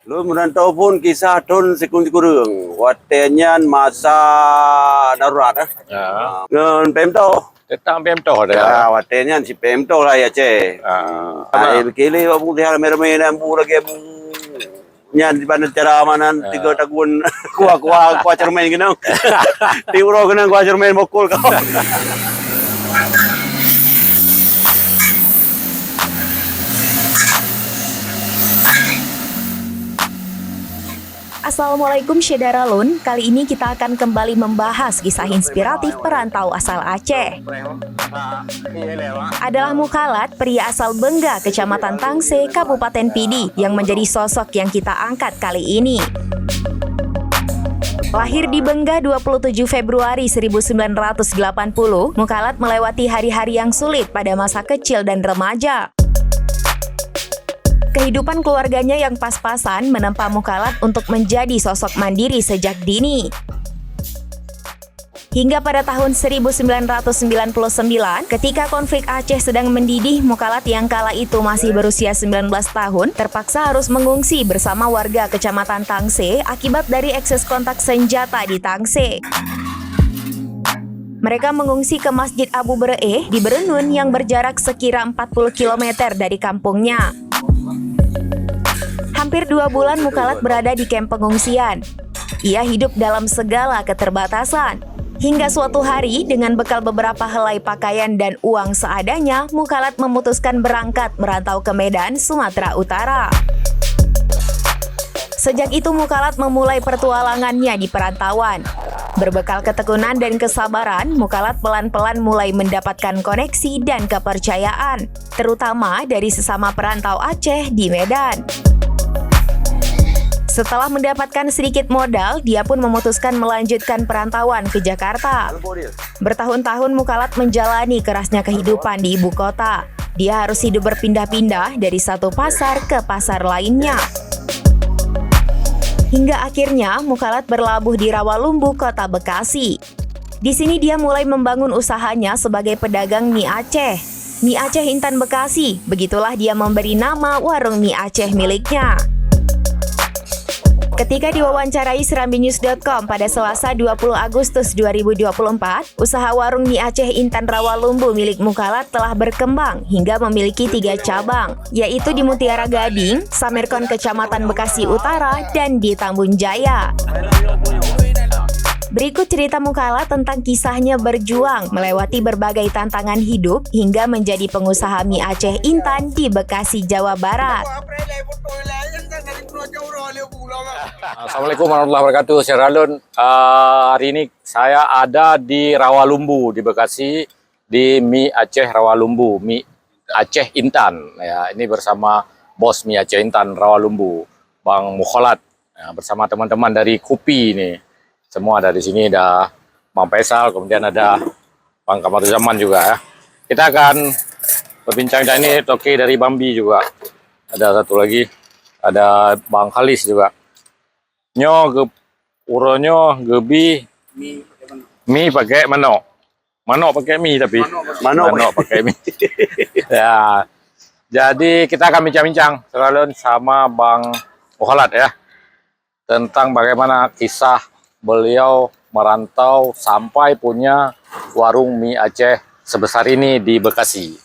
Lu merantau pun kisah ton sekun kurang. Watenyan masa darurat Ya. Ngan Pemto. Tentang Pemto ada. Ya, watenyan si Pemto lah ya ce. Ay kili abu dia mermain abu lagi abu. Nyan di mana cara amanan 3 tahun kuah cermin gini. Tiuro kena kuah cermin mokul kau. Assalamualaikum Syedaralun, kali ini kita akan kembali membahas kisah inspiratif perantau asal Aceh. Adalah Mukhalat, pria asal Bengga, Kecamatan Tangse, Kabupaten Pidi, yang menjadi sosok yang kita angkat kali ini. Lahir di Bengga 27 Februari 1980, Mukhalat melewati hari-hari yang sulit pada masa kecil dan remaja. Kehidupan keluarganya yang pas-pasan menempa Mukhalat untuk menjadi sosok mandiri sejak dini. Hingga pada tahun 1999, ketika konflik Aceh sedang mendidih, Mukhalat yang kala itu masih berusia 19 tahun, terpaksa harus mengungsi bersama warga Kecamatan Tangse akibat dari ekses kontak senjata di Tangse. Mereka mengungsi ke Masjid Abu Bereih di Berenun yang berjarak sekira 40 km dari kampungnya. Hampir 2 bulan Mukhalat berada di kamp pengungsian. Ia hidup dalam segala keterbatasan. Hingga suatu hari, dengan bekal beberapa helai pakaian dan uang seadanya, Mukhalat memutuskan berangkat merantau ke Medan, Sumatera Utara. Sejak itu Mukhalat memulai pertualangannya di perantauan. Berbekal ketekunan dan kesabaran, Mukhalat pelan-pelan mulai mendapatkan koneksi dan kepercayaan, terutama dari sesama perantau Aceh di Medan. Setelah mendapatkan sedikit modal, dia pun memutuskan melanjutkan perantauan ke Jakarta. Bertahun-tahun Mukhalat menjalani kerasnya kehidupan di ibu kota. Dia harus hidup berpindah-pindah dari satu pasar ke pasar lainnya. Hingga akhirnya Mukhalat berlabuh di Rawalumbu, Kota Bekasi. Di sini dia mulai membangun usahanya sebagai pedagang mie Aceh. Mie Aceh Intan Bekasi, begitulah dia memberi nama warung mie Aceh miliknya. Ketika diwawancarai serambinews.com pada Selasa 20 Agustus 2024, usaha warung mie Aceh Intan Rawalumbu milik Mukhalat telah berkembang hingga memiliki 3 cabang, yaitu di Mutiara Gading, Samirkon Kecamatan Bekasi Utara, dan di Tambun Jaya. Berikut cerita Mukhalat tentang kisahnya berjuang melewati berbagai tantangan hidup hingga menjadi pengusaha mie Aceh Intan di Bekasi, Jawa Barat. Assalamualaikum warahmatullahi wabarakatuh, Syedaralun. Hari ini saya ada di Rawalumbu di Bekasi, di mie Aceh Rawalumbu, mie Aceh Intan. Ya, ini bersama bos mie Aceh Intan Rawalumbu, Bang Mukhalat, ya, bersama teman-teman dari Kupi ini. Semua ada di sini, ada Bang Faisal, kemudian ada Bang Kamaruzzaman juga ya. Kita akan berbincang, ini toke dari Bambi juga. Ada satu lagi, ada Bang Khalis juga. Uronyo gebi mie pakai manok. Manok pakai mie tapi manok pakai mie. Ya. Jadi kita akan bincang-bincang Syedaralun sama Bang Mukhalat ya. Tentang bagaimana kisah beliau merantau sampai punya warung mie Aceh sebesar ini di Bekasi.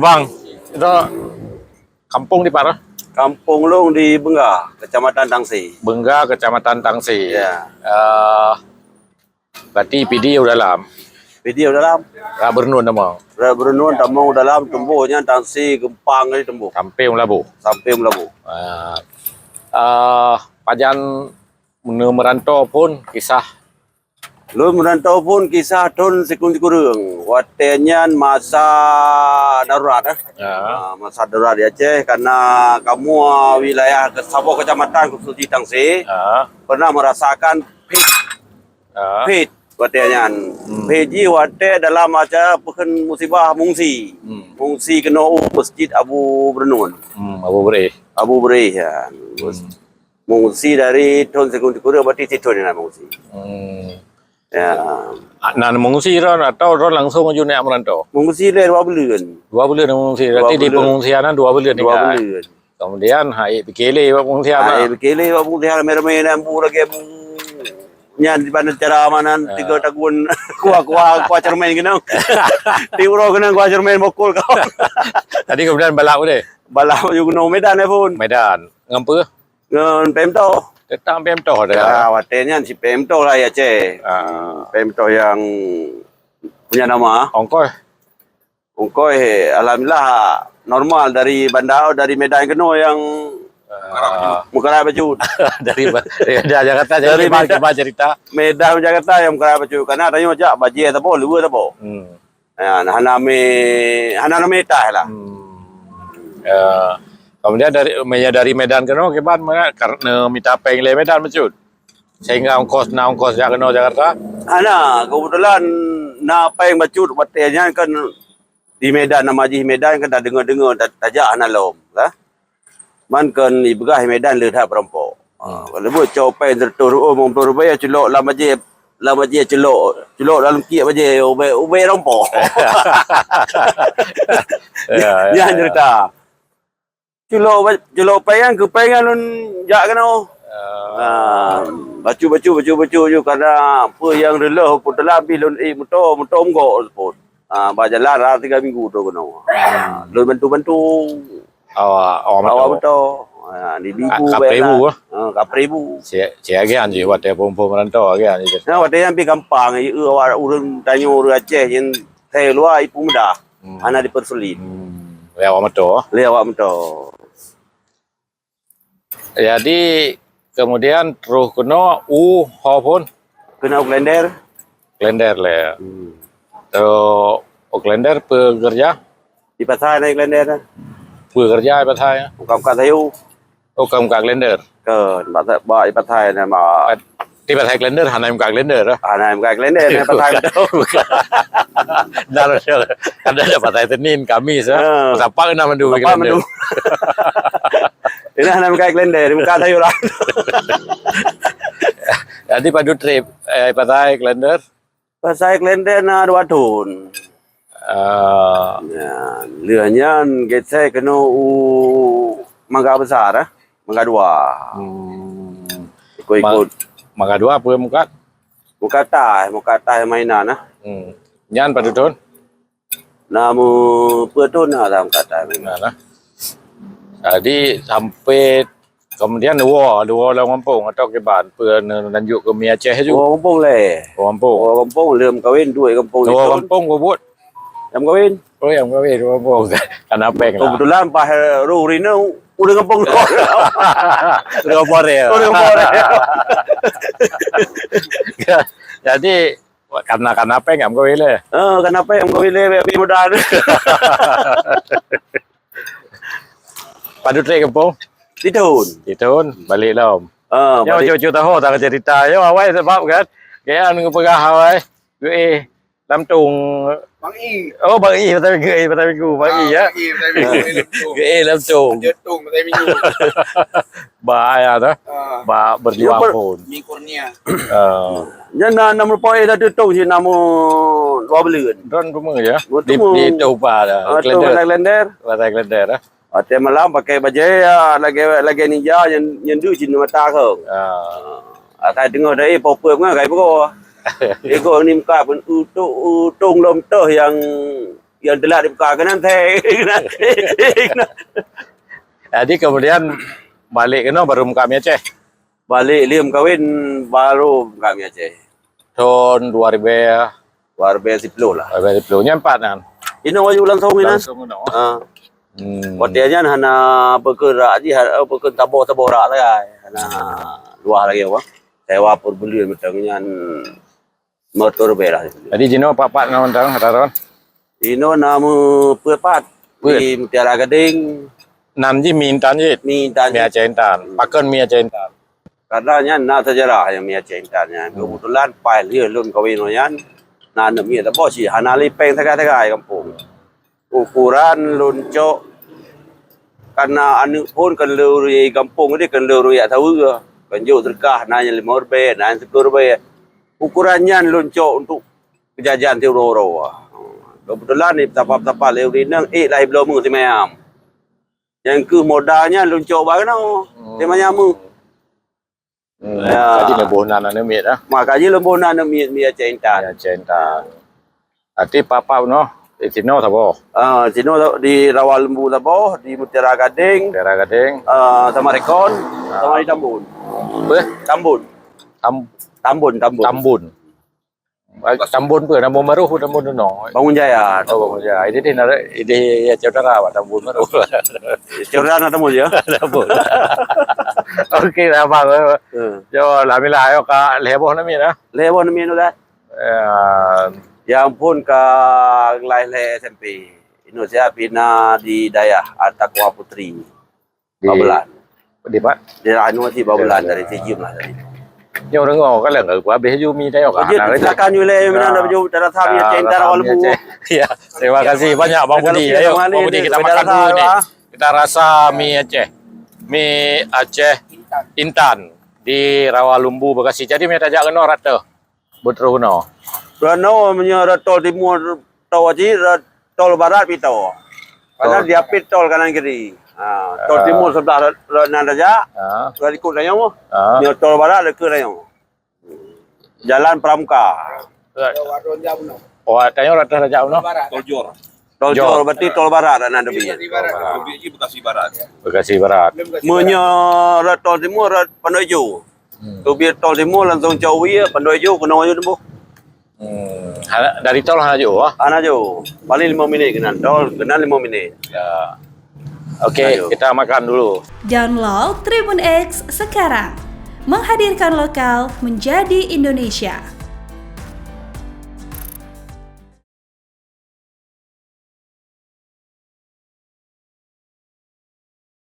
Bang, itu kampung di mana? Kampung Long di Bengga, Kecamatan Tangse. Bengga, Kecamatan Tangse. Ya. Berarti PD udah dalam. Video dalam. Berenun nama. Berenun tamang dalam tumbuhnya Tangse Gempang ini tumbuh. Sampai Melabu. Sampai Melabu. Pajan merantau pun kisah. Lu merantau pun kisah ton sekun kurang. Watenyan masa darurat masa darurat di Aceh karena kamu wilayah Sabo Kecamatan khusus di Tangse pernah merasakan pit watenyan. Peji wate dalam acara pekan musibah mungsi. Mungsi kena Masjid Abu Berenun. Abu Bereih. Abu Bereih ya. Mengungsi dari tahun sekun kurang berarti situ ni nak mengungsi. Ya. Nah, mengungsi atau langsung aja naik merantau? Mengungsi le 2 bulan. 2 bulan mengungsi. Berarti di pengungsianan 2 bulan. 2 bulan. Kemudian hai pikili Pung Tiam. Ai bekele wa pun dia merme na bu lagi bu nyan di mana cara mana 3 tahun kuah cermen kena. Tiuro kena kuah cermen mokul kau. Tadi kemudian balak deh. Balau juga no Medan pun. Medan ngampu Ngan Pemto. tetang Pemto dah. Ya, watenya si Pemto lah ya, Ceh. Pemto yang punya nama. Ongkoi alhamdulillah normal dari Bandar dari Medan keno yang Mukara Baju. dari Jakarta jadi coba cerita. Medan Jakarta yang Mukara Baju karena ada aja baje tabo luar tabo. Ya, haname tah lah. Kemudian dari Medan keno keban karena minta peng le Medan mencut. Sehingga ongkos ya keno Jakarta. Kebetulan na peng bacut watenya kan di Medan nama Haji Medan kan dah dengar tajak lom lah. Man kan ibgah Medan le dah perempo. Kalau buat copai tertur mong Surabaya celok lama je celok dalam kiak baje ube rompo. Ya cerita. Celok payang ke payang lun jak kano. Bacu je karena apa yang relah pun dalam bilun motor enggak pun. Berjalan lah 3 minggu tu kena. Lun bantu. Awak betul. Di minggu Kapribu. Kapribu. Cia gian je wat pom merantau gian je. Nah, wat yang pi gampang awak urun tanyo ur Aceh yang saya luar ipu muda. Ana dipersulit. Lewat betul. Jadi kemudian terus kena pun Kena Glender le. Terus Glender pekerja di pasar naik Glender. Pekerja apa thai? Bukan tahu. Kamu Glender. Ke bawa di pasar na ma. Di pasar Glender hana muka Glender ah. Ana muka Glender na pasar betul. Ada pasar Senin, Kamis ah. Siapa nama mendu Glender? Ini hana muka Glender, muka tahu lah. Jadi padu trip pasar Glender. Pasar Glender na 2 tahun. Ya, lianya get saya kena mangga besar mangga 2. Ikut mangga 2 apa muka tah mainan nyan pada tahun namu petun dalam kata mainan. Jadi sampai kemudian dua orang kampung atau keban lanjut ke Mi Aceh juga. Kampung lem kawin 2 kampung itu. Kampung gobot. Yang kawin. Yang kawin kampung. Kenapa lah? Kebetulan Pak Rurina udah kampung tu. Udah bore. Jadi karena apa enggak kawin le? Kenapa yang kawin le lebih mudah. Padu trek kampung. Di tahun balik lah om. Yo cucu tahu tak cerita yo awai sebab kan. Kaya anu pegah awai. Gue Lamtung Bang I. Oh Bang I betul minggu Bang I ya. Gue Lamtung. Jetung betul minggu. Bahaya tu. Ba berjuang pun. Mi Kurnia. Jangan nama poin dah tutung je nama 2 bulan. Don rumah ya. Di Toba dah. Glender. Pasal Glender ah. Ate malam pakai baju ya lagi ninja yang du cin mata ke. Saya dengar dari popper kan kayak begitu. Ego ni muka pun utung lom toh yang telah dibuka kan nanti. Jadi kemudian balik kena baru muka Mi Aceh. Balik liam kawin baru muka Mi Aceh. Tahun 2010 lah. 2010 nyampat kan. Ini wajib ulang tahun ini. Waktunya hana bergerak je, bertabur rak lah. Hana luar lagi apa? Sewa pun beli macamnya motor belah. Jadi jino pak naon tang hataron. Jino nama pepat di Mutiara Gading. Nam ji mintan je. Mi Aceh Intan. Pakan Mi Aceh Intan. Karena nak sejarah yang Mi Aceh Intan. Kebetulan pai liur lun kawin noyan. Nak mi tak bos si hana lipeng tegak-tegak kampung. Ukuran loncok karena anu pun kan luri kampung ni kan luri ya tahu ke kanjuk terkah nanya 5 rupiah nanya 10 rupiah ukurannya loncok untuk kejajan Teodoro kebetulan ni tapa-tapa luri nang lahi belum mengerti mayam Yang ke modalnya luncur barang no. Tema nyama. Ya. Jadi nebohnan ane mi dah. Makanya lembonan mi Aceh Intan. Ya Intan. Ati papa no, Tino sabo. Cino di Rawalumbu sabo, di Mutiara Gading, Daerah Gading. sama Rekon, sama di Tambun. Tambun. Tambun. Tambun pun nama baru Tambun no. Bangun Jaya. Oh ya, ini ya saudara Pak Tambun baru. Curang ada mu ya. Tambun. Okey lah bang. Jo lamila ayo ka leboh nami na. Lewon mi nu dah. Ya ampun ke Laile SMP. Indonesia Pina di Dayah Atakwa Putri. Babelan. Di Pak. Di anu si Babelan dari Sijim lah tadi. Yo dengar kan lah gua habis ju mi tayo ka. Silakan Yule mana ada baju darah Sabi Aceh Intan Rawalumbu. Ya, terima kasih banyak Bang Budi. Ayo Bang Budi kita makan dulu nih. Kita rasa mie Aceh. Mie Aceh Intan di Rawalumbu Bekasi. Jadi mi tajak kena rata. Betul no. Rano menyerah tol timur tol aji tol barat pitau. Karena dia pit tol kanan kiri. Tol timur sebelah nan saja. Kalau ikut layang dia tol barat ke layang. Jalan Pramuka. Oh, tanya rata tajak no. Tol Jor berarti tol barat nan debi. Bekasi Barat. Menyerah tol timur Pandoijo. Tu tol timur langsung jauh ya Pandoijo kena ayo dembu. Dari tol aja wah. Ana jo. Paling 5 minit kena tol, kena 5 minit. Ya. Oke, kita makan dulu. Download Tribun X sekarang. Menghadirkan lokal menjadi Indonesia.